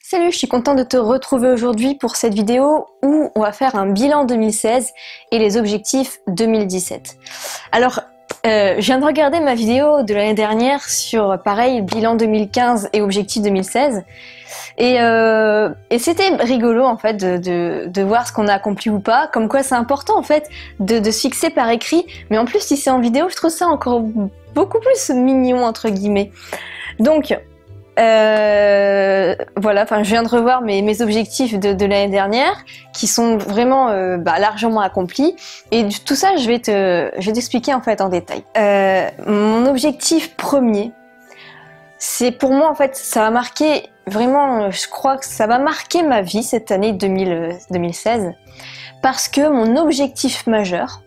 Salut, je suis contente de te retrouver aujourd'hui pour cette vidéo où on va faire un bilan 2016 et les objectifs 2017. Alors, je viens de regarder ma vidéo de l'année dernière sur, pareil, bilan 2015 et objectifs 2016. Et c'était rigolo en fait de voir ce qu'on a accompli ou pas, comme quoi c'est important en fait de se fixer par écrit, mais en plus si c'est en vidéo, je trouve ça encore beaucoup plus mignon entre guillemets. Donc voilà, enfin je viens de revoir mes objectifs de l'année dernière qui sont vraiment largement accomplis et tout ça je vais t'expliquer en fait en détail. Mon objectif premier, c'est pour moi en fait ça va marquer vraiment, je crois que ça va marquer ma vie cette année 2016 parce que mon objectif majeur,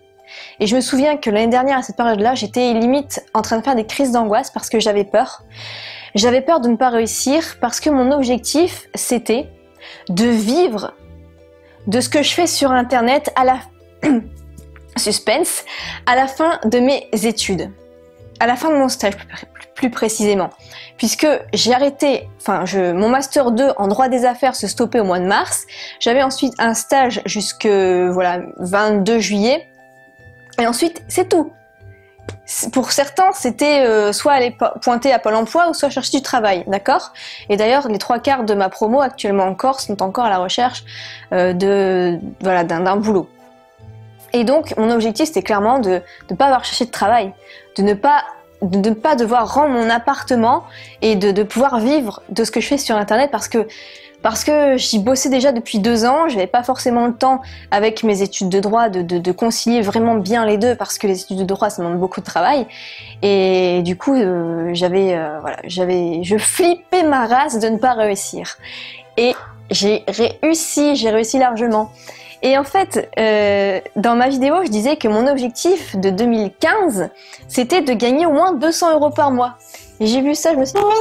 et je me souviens que l'année dernière à cette période-là j'étais limite en train de faire des crises d'angoisse parce que j'avais peur de ne pas réussir parce que mon objectif c'était de vivre de ce que je fais sur internet à la suspense à la fin de mes études, à la fin de mon stage plus précisément, puisque j'ai arrêté, mon master 2 en droit des affaires se stoppait au mois de mars, j'avais ensuite un stage jusque 22 juillet, et ensuite c'est tout. Pour certains, c'était soit aller pointer à Pôle emploi ou soit chercher du travail, d'accord? Et d'ailleurs, les 3/4 de ma promo actuellement en Corse sont encore à la recherche d'un boulot. Et donc, mon objectif, c'était clairement de ne pas avoir cherché de travail, de ne pas devoir rendre mon appartement et de pouvoir vivre de ce que je fais sur internet parce que j'y bossais déjà depuis 2 ans, j'avais pas forcément le temps avec mes études de droit de concilier vraiment bien les deux parce que les études de droit ça demande beaucoup de travail et du coup je flippais ma race de ne pas réussir et j'ai réussi largement. Et en fait, dans ma vidéo, je disais que mon objectif de 2015, c'était de gagner au moins 200 € par mois. Et j'ai vu ça, je me suis dit, mais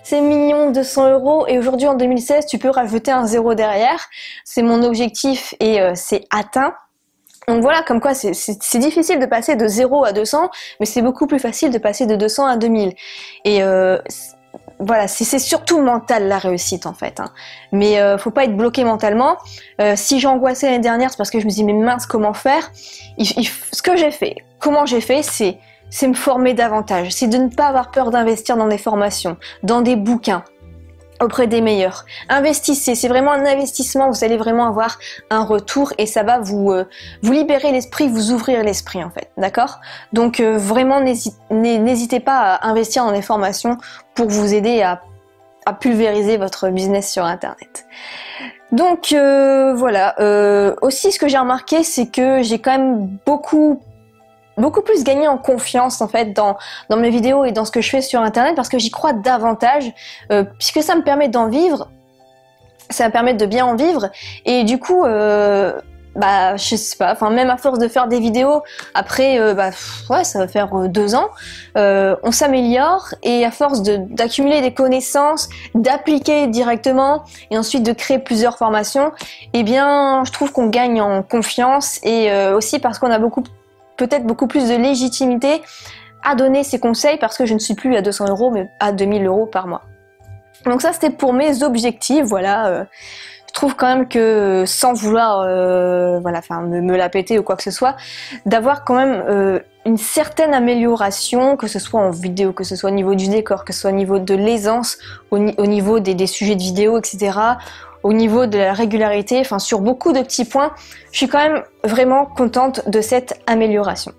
c'est mignon 200 €. Et aujourd'hui, en 2016, tu peux rajouter un 0 derrière. C'est mon objectif et c'est atteint. Donc voilà, comme quoi c'est difficile de passer de 0 à 200, mais c'est beaucoup plus facile de passer de 200 à 2000. Et voilà, c'est surtout mental la réussite en fait, hein. Mais faut pas être bloqué mentalement. Si j'ai angoissé l'année dernière, c'est parce que je me dis mais mince comment faire. Ce que j'ai fait, comment j'ai fait, c'est me former davantage, c'est de ne pas avoir peur d'investir dans des formations, dans des bouquins, auprès des meilleurs. Investissez, c'est vraiment un investissement, vous allez vraiment avoir un retour et ça va vous libérer l'esprit, vous ouvrir l'esprit en fait, d'accord? Donc vraiment n'hésitez pas à investir dans des formations pour vous aider à pulvériser votre business sur internet. Donc voilà, aussi ce que j'ai remarqué c'est que j'ai quand même beaucoup plus gagné en confiance en fait dans mes vidéos et dans ce que je fais sur internet parce que j'y crois davantage puisque ça me permet d'en vivre, ça me permet de bien en vivre et du coup je sais pas, même à force de faire des vidéos après ça va faire 2 ans, on s'améliore et à force d'accumuler des connaissances, d'appliquer directement et ensuite de créer plusieurs formations, eh bien je trouve qu'on gagne en confiance et aussi parce qu'on a peut-être beaucoup plus de légitimité à donner ces conseils parce que je ne suis plus à 200 € mais à 2000 € par mois. Donc ça c'était pour mes objectifs, voilà. Je trouve quand même que sans vouloir me la péter ou quoi que ce soit, d'avoir quand même une certaine amélioration, que ce soit en vidéo, que ce soit au niveau du décor, que ce soit au niveau de l'aisance, au niveau des sujets de vidéo, etc., au niveau de la régularité, sur beaucoup de petits points, je suis quand même vraiment contente de cette amélioration.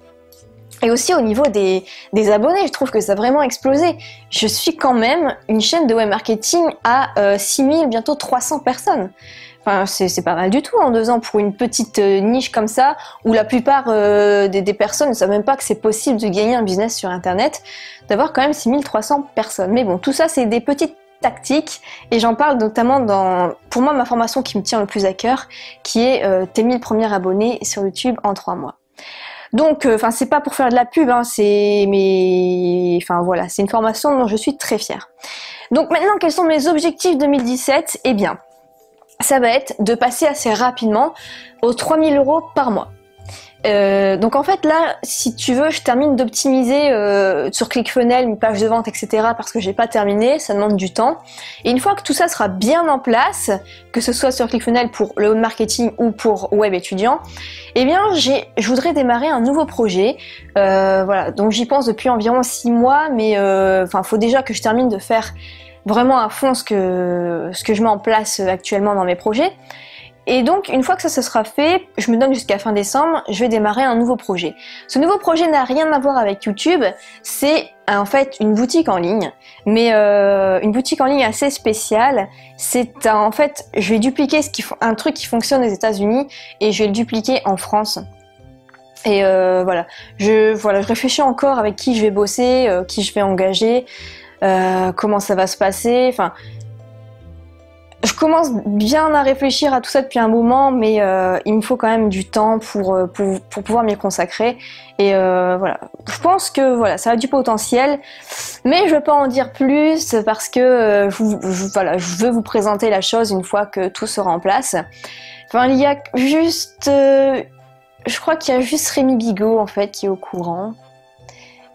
Et aussi au niveau des abonnés, je trouve que ça a vraiment explosé. Je suis quand même une chaîne de web marketing à 6000, bientôt 300 personnes. C'est pas mal du tout en 2 ans pour une petite niche comme ça, où la plupart des personnes ne savent même pas que c'est possible de gagner un business sur internet, d'avoir quand même 6300 personnes. Mais bon, tout ça c'est des petites tactique et j'en parle notamment dans, pour moi, ma formation qui me tient le plus à cœur, qui est tes 1000 premiers abonnés sur YouTube en 3 mois. Donc, c'est pas pour faire de la pub, hein, c'est une formation dont je suis très fière. Donc maintenant, quels sont mes objectifs 2017? Eh bien, ça va être de passer assez rapidement aux 3000 € par mois. Donc en fait là, si tu veux, je termine d'optimiser sur ClickFunnels, une page de vente, etc. parce que j'ai pas terminé, ça demande du temps. Et une fois que tout ça sera bien en place, que ce soit sur ClickFunnels pour le marketing ou pour web étudiant, eh bien je voudrais démarrer un nouveau projet. Voilà, donc j'y pense depuis environ 6 mois, mais faut déjà que je termine de faire vraiment à fond ce que je mets en place actuellement dans mes projets. Et donc, une fois que ça se sera fait, je me donne jusqu'à fin décembre, je vais démarrer un nouveau projet. Ce nouveau projet n'a rien à voir avec YouTube, c'est en fait une boutique en ligne, mais une boutique en ligne assez spéciale. C'est en fait, je vais dupliquer un truc qui fonctionne aux États-Unis et je vais le dupliquer en France. Et voilà, je réfléchis encore avec qui je vais bosser, qui je vais engager, comment ça va se passer, enfin... Je commence bien à réfléchir à tout ça depuis un moment, mais il me faut quand même du temps pour pouvoir m'y consacrer. Et voilà, je pense que voilà, ça a du potentiel, mais je veux pas en dire plus parce que je veux vous présenter la chose une fois que tout sera en place. Enfin, il y a juste, je crois qu'il y a juste Rémi Bigot en fait qui est au courant.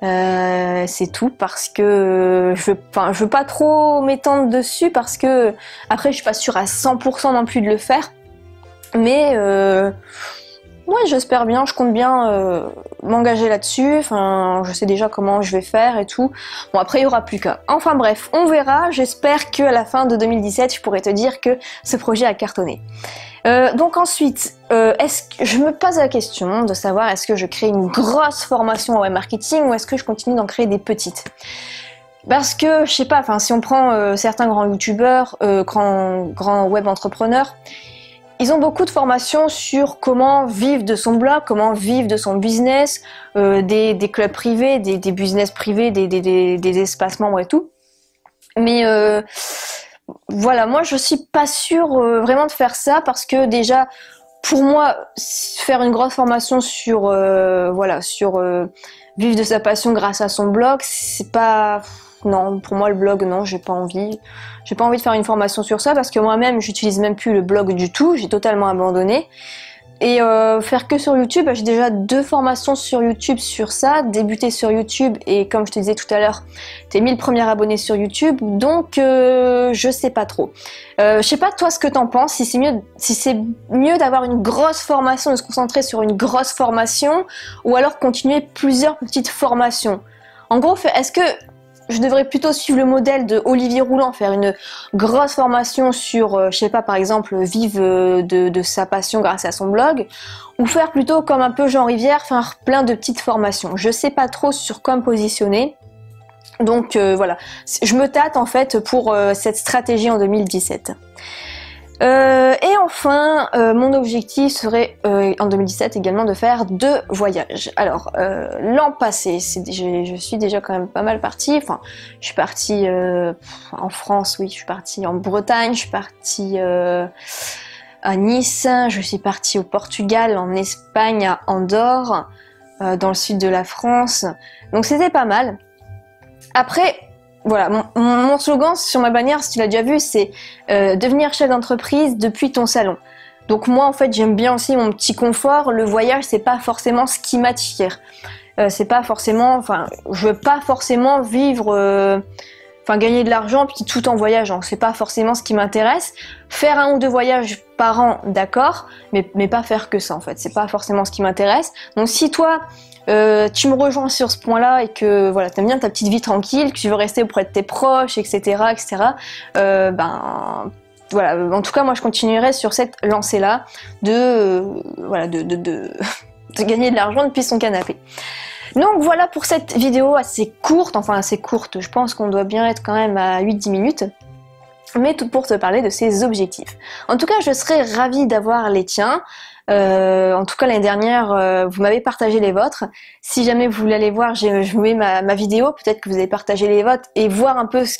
C'est tout parce que je veux pas trop m'étendre dessus parce que après je suis pas sûre à 100% non plus de le faire, mais ouais, j'espère bien, je compte bien m'engager là-dessus. Enfin, je sais déjà comment je vais faire et tout. Bon, après il y aura plus qu'à. Enfin bref, on verra. J'espère que à la fin de 2017 je pourrai te dire que ce projet a cartonné. Donc ensuite, je me pose la question de savoir est-ce que je crée une grosse formation en web marketing ou est-ce que je continue d'en créer des petites. Parce que, je sais pas, enfin si on prend certains grands youtubeurs, grands web entrepreneurs, ils ont beaucoup de formations sur comment vivre de son blog, comment vivre de son business, des clubs privés, des business privés, des espaces membres et tout. Mais voilà, moi je suis pas sûre vraiment de faire ça parce que déjà, pour moi, faire une grosse formation sur vivre de sa passion grâce à son blog, c'est pas... Non, pour moi le blog, non, j'ai pas envie. J'ai pas envie de faire une formation sur ça parce que moi-même, j'utilise même plus le blog du tout, j'ai totalement abandonné. Et faire que sur YouTube, j'ai déjà 2 formations sur YouTube sur ça, débuter sur YouTube et comme je te disais tout à l'heure, t'es 1000 premiers abonnés sur YouTube, donc je sais pas trop. Je sais pas toi ce que t'en penses, si c'est mieux d'avoir une grosse formation, de se concentrer sur une grosse formation ou alors continuer plusieurs petites formations. En gros, est-ce que je devrais plutôt suivre le modèle de Olivier Rouland, faire une grosse formation sur, je sais pas, par exemple, vivre de sa passion grâce à son blog, ou faire plutôt comme un peu Jean Rivière, faire plein de petites formations. Je sais pas trop sur quoi me positionner. Donc voilà, je me tâte en fait pour cette stratégie en 2017. Et enfin, mon objectif serait en 2017 également de faire 2 voyages. Alors, l'an passé, je suis déjà quand même pas mal partie. Enfin, je suis partie en France, oui, je suis partie en Bretagne, je suis partie à Nice, je suis partie au Portugal, en Espagne, à Andorre, dans le sud de la France. Donc c'était pas mal. Après, voilà, mon slogan sur ma bannière, si tu l'as déjà vu, c'est devenir chef d'entreprise depuis ton salon. Donc moi, en fait, j'aime bien aussi mon petit confort. Le voyage, c'est pas forcément ce qui m'attire. C'est pas forcément, enfin, je veux pas forcément vivre, gagner de l'argent puis tout en voyageant. C'est pas forcément ce qui m'intéresse. Faire 1 ou 2 voyages par an, d'accord, mais pas faire que ça en fait. C'est pas forcément ce qui m'intéresse. Donc si toi tu me rejoins sur ce point-là et que voilà, t'aimes bien ta petite vie tranquille, que tu veux rester auprès de tes proches, etc., voilà. En tout cas, moi, je continuerai sur cette lancée-là de gagner de l'argent depuis son canapé. Donc voilà pour cette vidéo assez courte, je pense qu'on doit bien être quand même à 8-10 minutes. Mais tout pour te parler de ses objectifs. En tout cas, je serais ravie d'avoir les tiens. En tout cas, l'année dernière, vous m'avez partagé les vôtres. Si jamais vous voulez aller voir, je vous mets ma vidéo. Peut-être que vous avez partagé les vôtres et voir un peu ce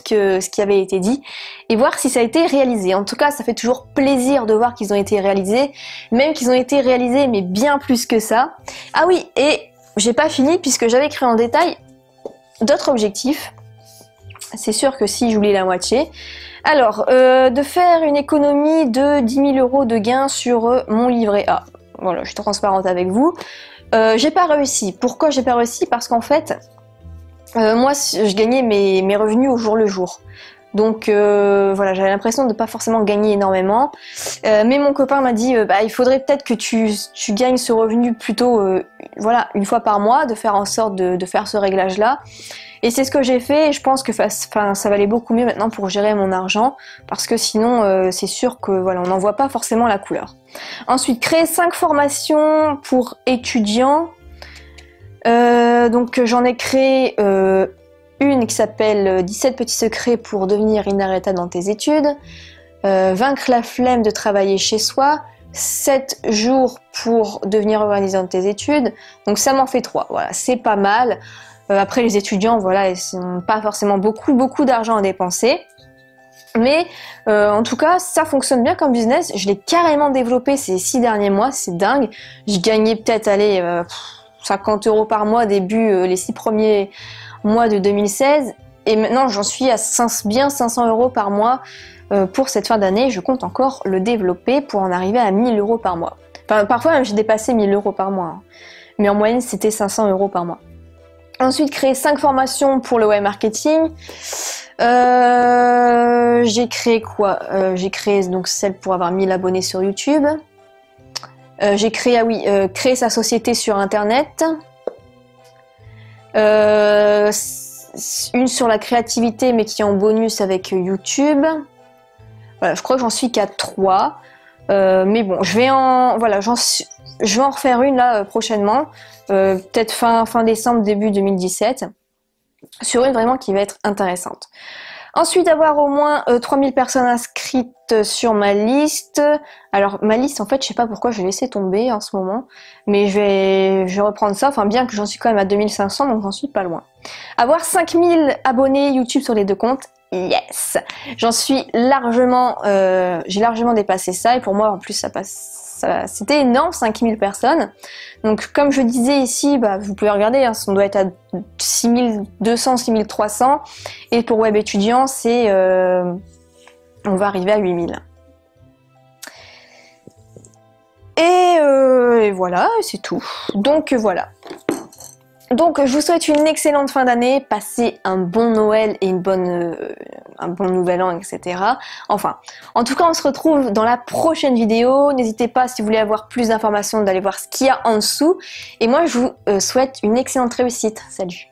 qui avait été dit et voir si ça a été réalisé. En tout cas, ça fait toujours plaisir de voir qu'ils ont été réalisés, même qu'ils ont été réalisés, mais bien plus que ça. Ah oui, et j'ai pas fini puisque j'avais écrit en détail d'autres objectifs. C'est sûr que si j'oublie la moitié. Alors, de faire une économie de 10 000 € de gains sur mon livret A. Voilà, je suis transparente avec vous. J'ai pas réussi. Pourquoi j'ai pas réussi? Parce qu'en fait, moi, je gagnais mes revenus au jour le jour. Donc voilà, j'avais l'impression de pas forcément gagner énormément. Mais mon copain m'a dit, bah, il faudrait peut-être que tu gagnes ce revenu plutôt voilà, une fois par mois, de faire en sorte de faire ce réglage-là. Et c'est ce que j'ai fait, et je pense que ça valait beaucoup mieux maintenant pour gérer mon argent, parce que sinon c'est sûr que voilà, on n'en voit pas forcément la couleur. Ensuite, créer 5 formations pour étudiants. Donc j'en ai créé une qui s'appelle 17 petits secrets pour devenir inarrêtable dans tes études, vaincre la flemme de travailler chez soi, 7 jours pour devenir organisé dans tes études. Donc ça m'en fait 3, voilà, c'est pas mal. Après les étudiants, voilà, ils n'ont pas forcément beaucoup d'argent à dépenser. Mais en tout cas, ça fonctionne bien comme business. Je l'ai carrément développé ces 6 derniers mois, c'est dingue. Je gagnais peut-être, allez, 50 € par mois début les 6 premiers mois de 2016. Et maintenant, j'en suis à bien 500 € par mois pour cette fin d'année. Je compte encore le développer pour en arriver à 1000 € par mois. Enfin, parfois même, j'ai dépassé 1000 € par mois. Hein. Mais en moyenne, c'était 500 € par mois. Ensuite, créer 5 formations pour le web marketing. J'ai créé quoi? J'ai créé donc celle pour avoir 1000 abonnés sur YouTube. J'ai créé, créer sa société sur Internet. Une sur la créativité, mais qui est en bonus avec YouTube. Voilà, je crois que j'en suis qu'à 3. Mais bon, je vais en refaire une là prochainement. Peut-être fin décembre, début 2017, sur une vraiment qui va être intéressante. Ensuite, avoir au moins 3000 personnes inscrites sur ma liste. Alors, ma liste, en fait, je sais pas pourquoi je vais laisser tomber en ce moment, mais je vais reprendre ça, enfin, bien que j'en suis quand même à 2500, donc j'en suis pas loin. Avoir 5000 abonnés YouTube sur les 2 comptes, yes! J'en suis largement, j'ai largement dépassé ça, et pour moi, en plus, ça passe. C'était énorme, 5000 personnes. Donc comme je disais ici, bah, vous pouvez regarder, hein, on doit être à 6200, 6300. Et pour web étudiant, on va arriver à 8000. Et voilà, c'est tout. Donc voilà. Donc je vous souhaite une excellente fin d'année, passez un bon Noël et un bon nouvel an, etc. Enfin, en tout cas on se retrouve dans la prochaine vidéo. N'hésitez pas, si vous voulez avoir plus d'informations, d'aller voir ce qu'il y a en dessous. Et moi je vous souhaite une excellente réussite. Salut!